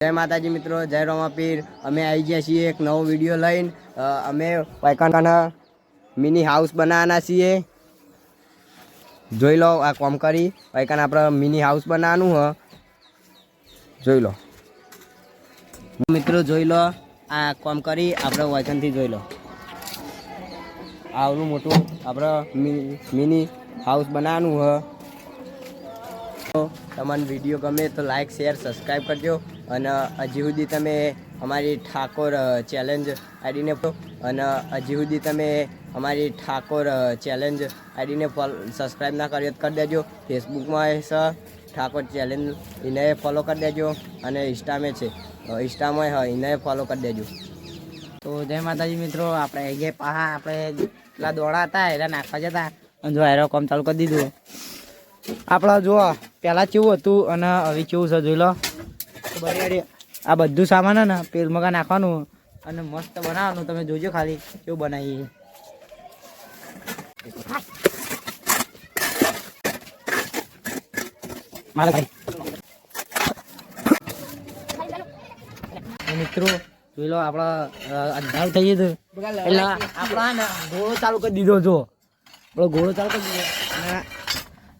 जय माताजी मित्रों, जय रोमापीर। अमे आई गया छे एक नવો विडियो लईन। अमे वायकाना मिनी हाउस बनाना छे। જોઈ લો આ કામ કરી વાયકાને આપણે મિની હાઉસ બનાવવાનું હ જોઈ લો મિત્રો જોઈ લો આ કામ કરી આપણે વાયકાનથી જોઈ લો આવનું મોટું આપણે મિની હાઉસ બનાવવાનું હ તો તમને વિડિયો ગમે તો લાઈક શેર સબસ્ક્રાઇબ કરજો અને હજી સુધી તમે અમારી ઠાકોર ચેલેન્જ આઈડીને અને હજી સુધી તમે અમારી ઠાકોર ચેલેન્જ આઈડીને સબસ્ક્રાઈબ ના કર્યો તો કરી દેજો। ફેસબુકમાં છે ઠાકોર ચેલેન્જ, એને ફોલો કરી દેજો અને ઇન્સ્ટામાં છે ઇન્સ્ટામાં એને ફોલો કરી દેજો। તો જય માતાજી મિત્રો, આપણે જે પાહા આપણે પેલા દોડા હતા એના નાખવા જતા અને જો એરો કામ ચાલુ કરી દીધું। આપણે જો પહેલાં કેવું હતું અને હવે કેવું છે જોઈ લો। બરાબર આ બધું સામાન ને પેલ મગા નાખવાનું અને મસ્ત બનાવવાનું। તમે જોજો ખાલી કેવું બનાવીએ। મારા ભાઈ મિત્રો જોઈ લો આપણા અંધારું થઈ ગયું એટલે આપણા ને ઘોડો ચાલુ કરી દીધો। જો આપણો ઘોડો ચાલુ કરી દીધો અને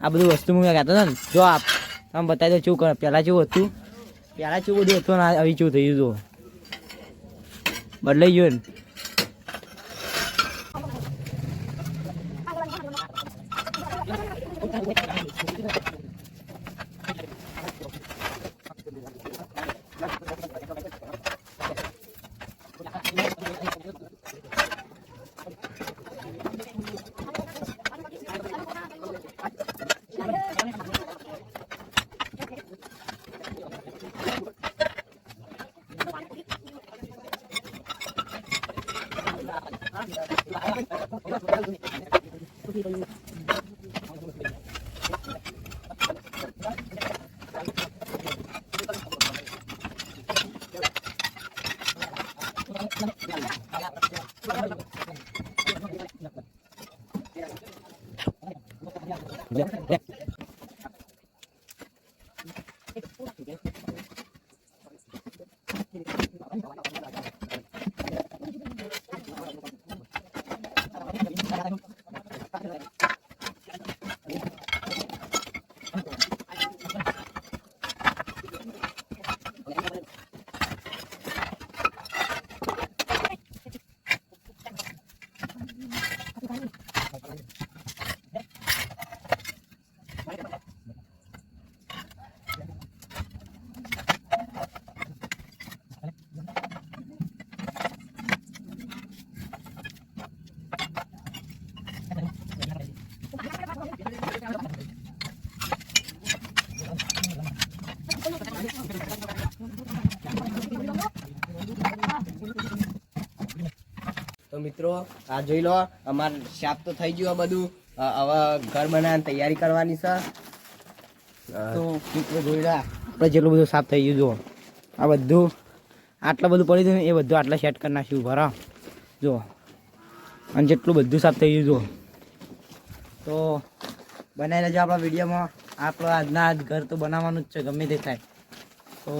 આ બધું વસ્તુ હું કહેતો હતો ને જો આપ તમે બતાવી દો શું પહેલાં કેવું હતું, પહેલાં કેવું બધું હતું ને હવે કેવું થઈ ગયું, જો બદલાઈ ગયું ને। તો મિત્રો આ જોઈ લો અમાર શાપ તો થઈ ગયું બધું, હવે ઘર બનાવવાની તૈયારી કરવાની છે। તો મિત્રો જોઈ લો આપણે જેટલું બધું સાફ થઈ ગયું, જો આ બધું આટલું બધું પડી ગયું એ બધું આટલા સેટ કરી નાખ્યું ભરા જો, અને જેટલું બધું સાફ થઈ ગયું જો। તો બનાવી લેજો આપણા વિડીયોમાં। આપણો આજના ઘર તો બનાવવાનું જ છે ગમે તે થાય। તો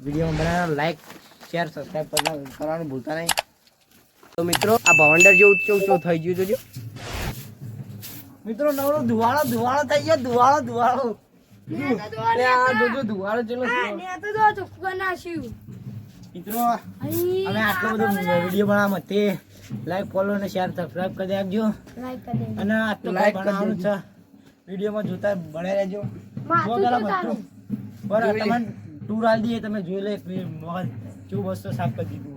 વિડીયોમાં બનાવવાનું લાઈક શેર સબસ્ક્રાઈબ કરવાનું ભૂલતા નહીં। તો મિત્રો આ ભવંડર જેવું કેવું થઈ ગયું જોજો મિત્રો નવરો ધુવાળો થઈ ગયો, ધુવાળો મિત્રો અમે આટલો બધો વિડીયો બનાવવા તે લાઈક ફોલો અને શેર સબસ્ક્રાઇબ કરી દેજો અને આટલો લાઈક બનાવવાનું છે વિડીયોમાં જોતા બને રહેજો। બરાબર તમને ટૂર આલી દઈએ, તમે જોઈ લો એક વખત કેવું વસ્તુ સાફ કરી દીધું।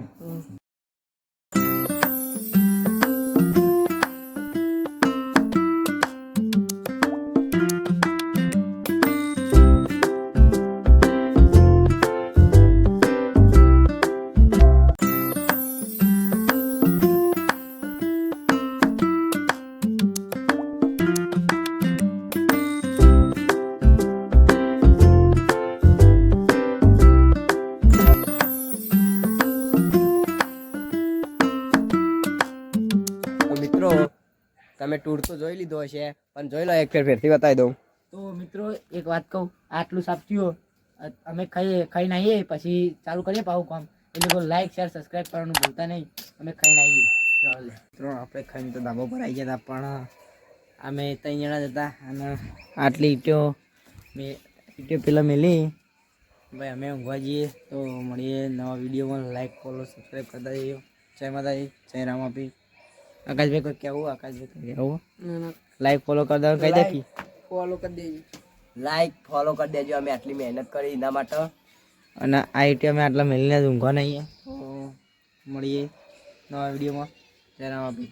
મિત્રો તમે ટૂર તો જોઈ લીધો હશે પણ જોઈ લો એક ફેરથી બતાવી દઉં। તો મિત્રો એક વાત કહું, આટલું સાફ થયું અમે ખાઈને આવીએ પછી ચાલુ કરીએ પાછું કામ. એ લોકો લાઈક શેર સબસ્ક્રાઈબ કરવાનું ભૂલતા નહીં. અમે ખાઈને આવીએ. મિત્રો આપણે ખાઈને તો ધાબા પર આવી ગયા હતા, પણ અમે 3 જણા જ હતા અને આટલી ઈંટો પેલા મેલી ભાઈ અમે ઊંઘવા જઈએ. તો મળીએ નવા વિડીયોમાં. લાઈક ફોલો સબસ્ક્રાઈબ કરતા જઈએ. જય માતાજી, જય રામાપી. આકાશભાઈ કોઈ કહેવું? આકાશભાઈ કોઈ કહેવું? લાઈક ફોલો કરી દો, કહી દે. ફોલો કરી દેજો, લાઈક ફોલો કરી દેજો. અમે આટલી મહેનત કરી એના માટે. અને આ ઈંટો અમે આટલા મેલીને જ ઊંઘવા નહીં. તો મળીએ નવા વિડીયોમાં. જય રામાપી.